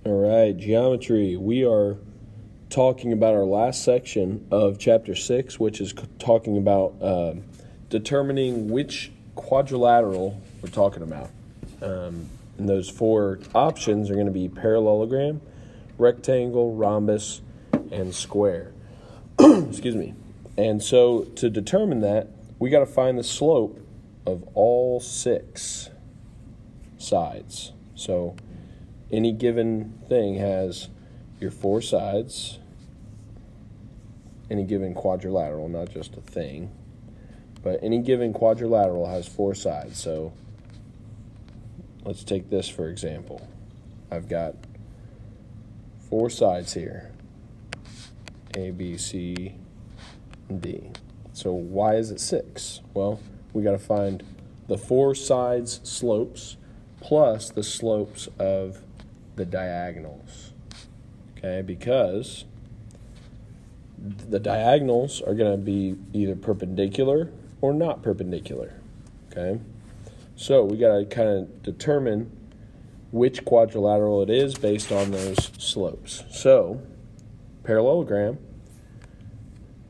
All right, geometry. We are talking about our last section of Chapter 6, which is talking about determining which quadrilateral we're talking about. And those four options are going to be parallelogram, rectangle, rhombus, and square. Excuse me. And so to determine that, we got to find the slope of all six sides. So any given thing has your four sides, any given quadrilateral, not just a thing, but any given quadrilateral has four sides. So let's take this for example. I've got four sides here, A, B, C, and D. So why is it 6? Well, we got to find the four sides slopes plus the slopes of the diagonals, okay, because the diagonals are going to be either perpendicular or not perpendicular, okay? So we got to kind of determine which quadrilateral it is based on those slopes. So parallelogram,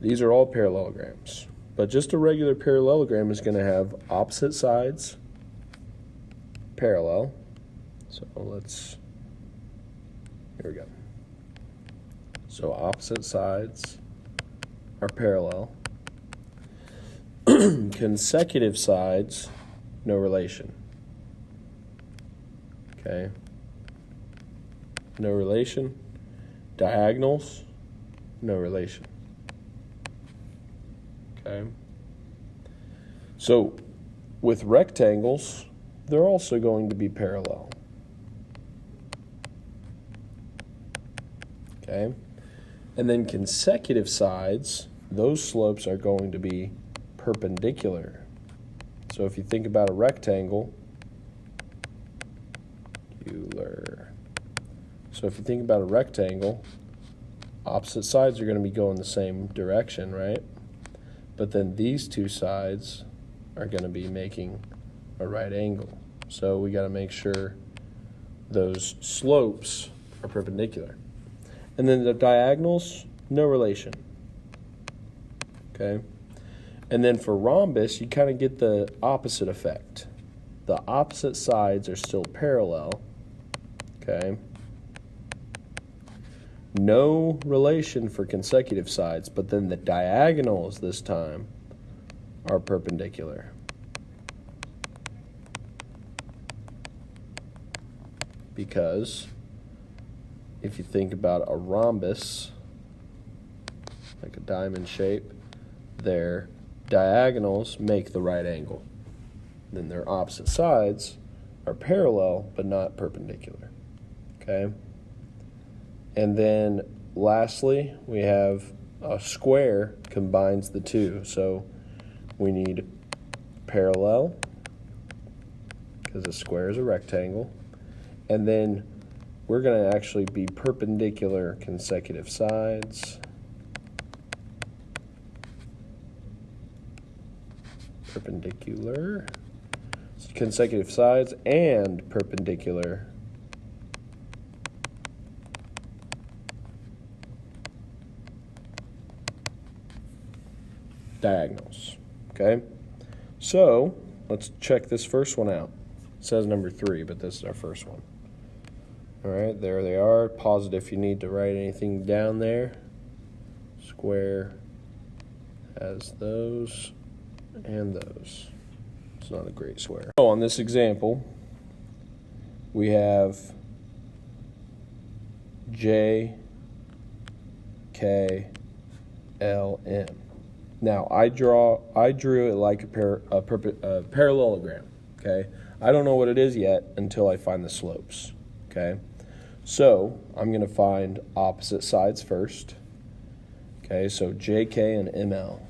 these are all parallelograms, but just a regular parallelogram is going to have opposite sides parallel. So here we go. So opposite sides are parallel. Consecutive sides, no relation. Okay. No relation. Diagonals, no relation. Okay. So with rectangles, they're also going to be parallel. Okay. And then consecutive sides, those slopes are going to be perpendicular. So if you think about a rectangle, opposite sides are going to be going the same direction, right? But then these two sides are going to be making a right angle. So we got to make sure those slopes are perpendicular. And then the diagonals, no relation. Okay? And then for rhombus, you kind of get the opposite effect. The opposite sides are still parallel. Okay? No relation for consecutive sides, but then the diagonals this time are perpendicular. Because if you think about a rhombus, like a diamond shape, their diagonals make the right angle. Then their opposite sides are parallel but not perpendicular. Okay? And then lastly, we have a square combines the two. So we need parallel, because a square is a rectangle. And then we're going to actually be perpendicular consecutive sides. Perpendicular consecutive sides and perpendicular diagonals. Okay? So let's check this first one out. It says number 3, but this is our first one. All right, there they are. Pause it if you need to write anything down there. Square has those and those. It's not a great square. So on this example, we have J, K, L, M. Now I drew it like a parallelogram. Okay, I don't know what it is yet until I find the slopes. Okay. So I'm going to find opposite sides first. Okay, so JK and ML.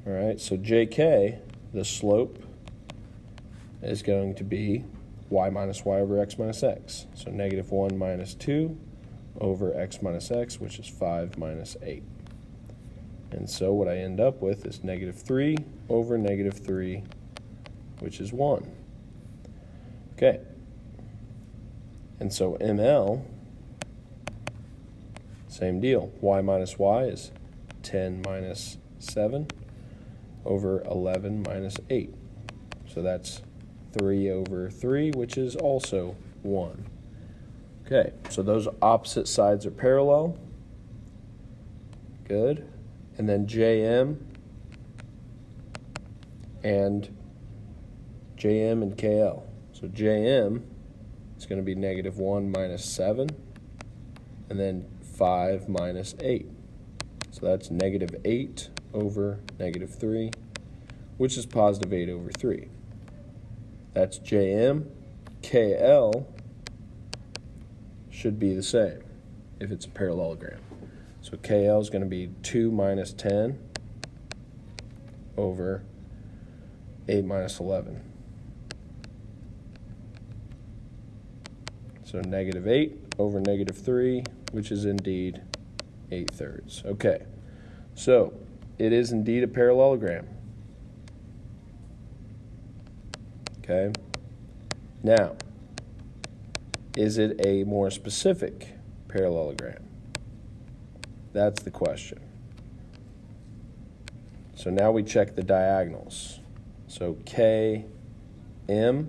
All right, so JK, the slope is going to be y minus y over x minus x. So negative 1 minus 2 over x minus x, which is 5 minus 8. And so what I end up with is negative 3 over negative 3, which is 1. Okay. And so ML, same deal. Y minus Y is 10 minus 7 over 11 minus 8. So that's 3 over 3, which is also 1. Okay, so those opposite sides are parallel. Good. And then JM and KL. So JM is going to be negative 1 minus 7, and then 5 minus 8. So that's negative 8 over negative 3, which is positive 8 over 3. That's JM. KL should be the same if it's a parallelogram. So KL is going to be 2 minus 10 over 8 minus 11. So negative 8 over negative 3, which is indeed 8/3. Okay, so it is indeed a parallelogram. Okay, now, is it a more specific parallelogram? That's the question. So now we check the diagonals. So KM,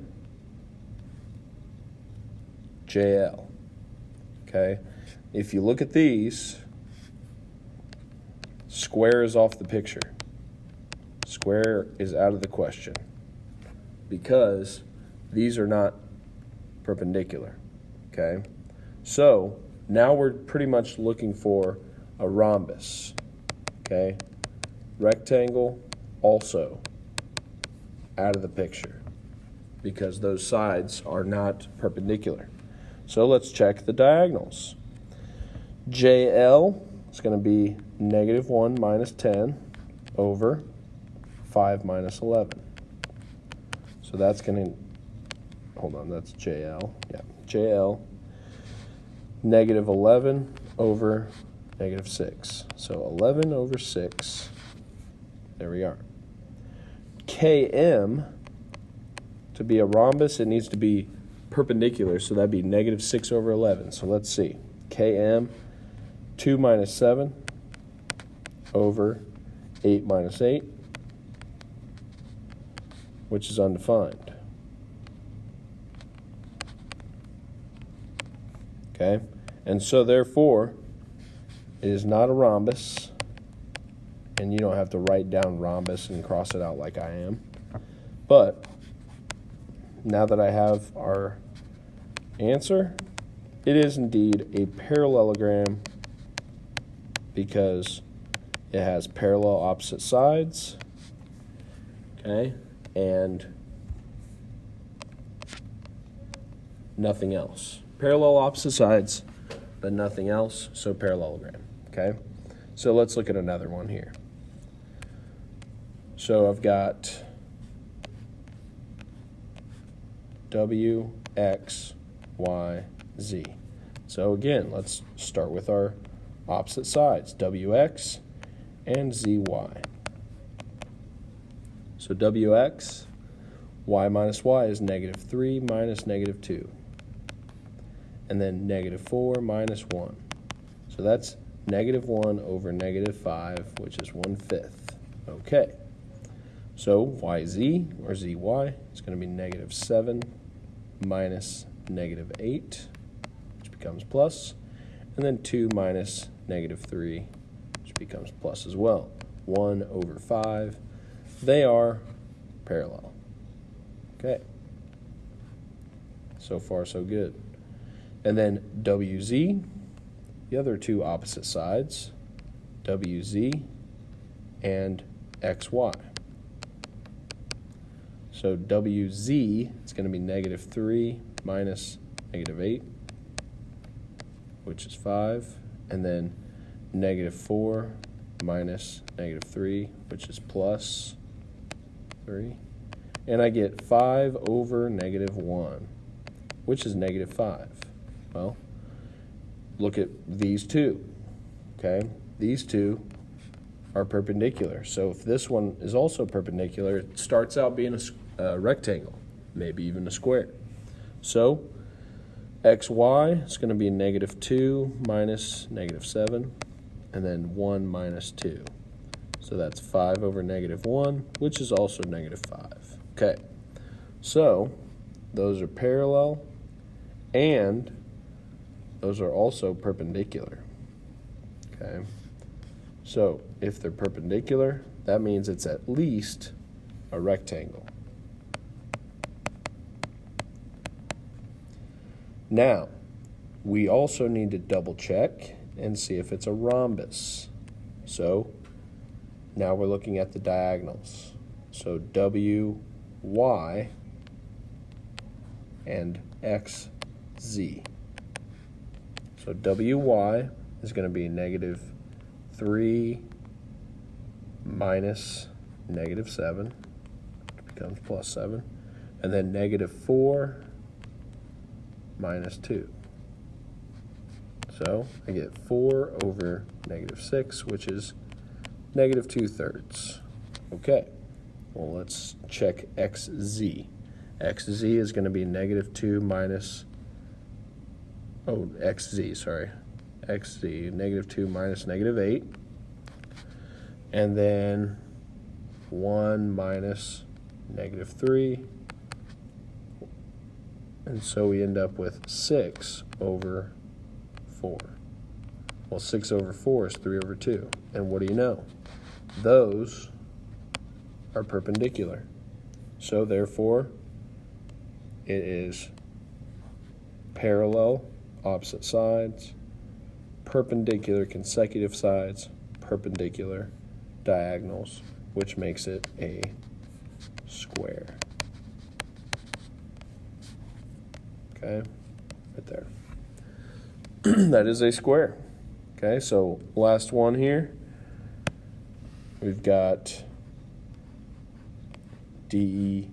JL. Okay, if you look at these, square is off the picture. Square is out of the question because these are not perpendicular. Okay, so now we're pretty much looking for a rhombus. Okay, rectangle also out of the picture because those sides are not perpendicular. So let's check the diagonals. JL is going to be negative 1 minus 10 over 5 minus 11. So that's going to, hold on, that's JL. Yeah, JL, negative 11 over negative 6. So 11 over 6, there we are. KM, to be a rhombus, it needs to be perpendicular, so that'd be negative 6 over 11. So let's see. KM, 2 minus 7 over 8 minus 8, which is undefined. Okay, and so therefore, it is not a rhombus, and you don't have to write down rhombus and cross it out like I am. But now that I have our answer, it is indeed a parallelogram because it has parallel opposite sides, okay, and nothing else. Parallel opposite sides, but nothing else, so parallelogram, okay? So let's look at another one here. So I've got W, X, Y, Z. So again, let's start with our opposite sides, WX and ZY. So WX, Y minus Y is negative 3 minus negative 2. And then negative 4 minus 1. So that's negative 1 over negative 5, which is 1/5. Okay. So YZ, or ZY, is going to be negative 7 minus negative 8, which becomes plus, and then 2 minus negative 3, which becomes plus as well. 1 over 5. They are parallel. Okay. So far, so good. And then WZ, the other two opposite sides, WZ and XY. So WZ is going to be negative 3 minus negative 8, which is 5, and then negative 4 minus negative 3, which is plus 3. And I get 5 over negative 1, which is negative 5. Well, look at these two, okay? These two are perpendicular. So if this one is also perpendicular, it starts out being a rectangle, maybe even a square. So xy is going to be negative 2 minus negative 7, and then 1 minus 2. So that's 5 over negative 1, which is also negative 5. Okay, so those are parallel, and those are also perpendicular. Okay, so if they're perpendicular, that means it's at least a rectangle. Now, we also need to double check and see if it's a rhombus. So now we're looking at the diagonals. So WY and XZ. So WY is going to be negative 3 minus negative 7, which becomes plus 7, and then negative 4 minus 2. So I get 4 over negative 6, which is negative 2/3. Okay, well, let's check XZ. XZ is going to be negative 2 minus, XZ, negative 2 minus negative 8. And then 1 minus negative 3. And so we end up with 6 over 4. Well, 6 over 4 is 3 over 2. And what do you know? Those are perpendicular. So therefore, it is parallel, opposite sides, perpendicular, consecutive sides, perpendicular, diagonals, which makes it a square. Okay, right there. That is a square. Okay, so last one here. We've got DE,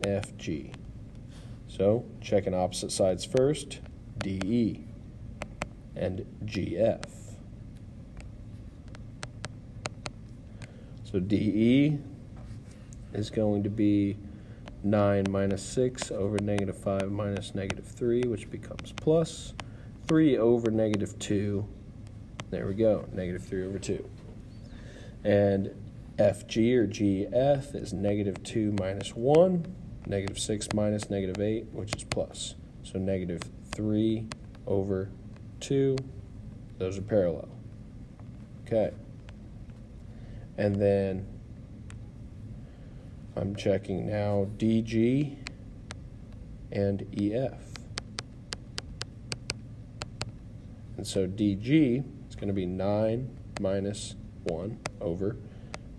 FG. So checking opposite sides first, DE and GF. So DE is going to be 9 minus 6 over negative 5 minus negative 3, which becomes plus 3 over negative 2. There we go, negative 3 over 2. And FG or GF is negative 2 minus 1, negative 6 minus negative 8, which is plus. So negative 3 over 2, those are parallel. Okay. And then I'm checking now DG and EF. And so DG is going to be 9 minus 1 over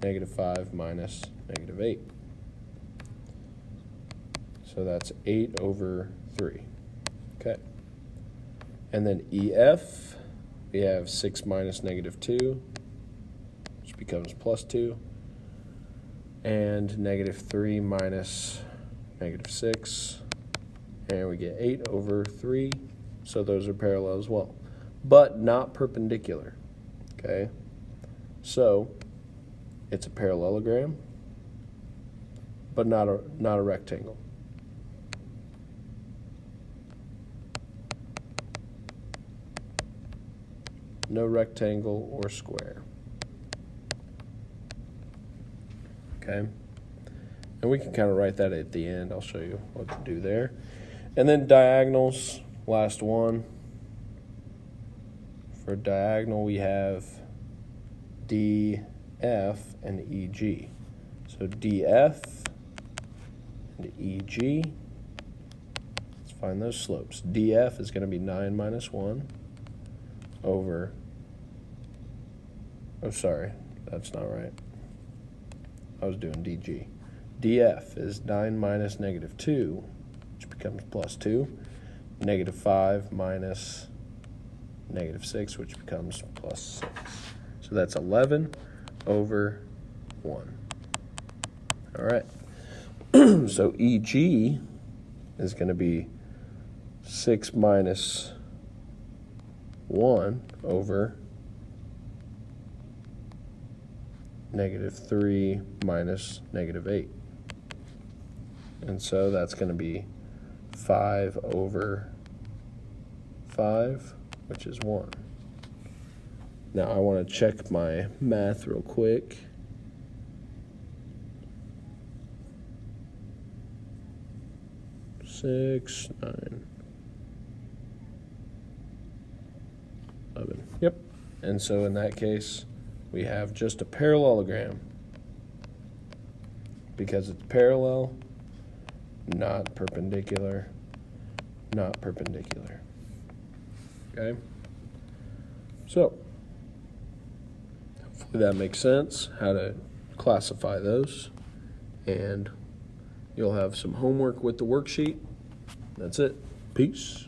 negative 5 minus negative 8. So that's 8 over 3. Okay. And then EF, we have 6 minus negative 2, which becomes plus 2. And negative 3 minus negative 6. And we get 8 over 3. So those are parallel as well, but not perpendicular. Okay. So it's a parallelogram, but not a rectangle. No rectangle or square. Okay, and we can kind of write that at the end. I'll show you what to do there. And then diagonals, last one. For diagonal, we have DF and EG. So DF and EG, let's find those slopes. DF is going to be 9 minus 1 over, oh, sorry, that's not right. I was doing DG. DF is 9 minus negative 2, which becomes plus 2. Negative 5 minus negative 6, which becomes plus 6. So that's 11 over 1. All right. So EG is going to be 6 minus 1 over negative 3 minus negative 8. And so that's going to be 5 over 5, which is 1. Now I want to check my math real quick. Six, 9, 11. Yep. And so in that case, we have just a parallelogram because it's parallel, not perpendicular, not perpendicular. Okay? So, hopefully that makes sense, how to classify those. And you'll have some homework with the worksheet. That's it. Peace.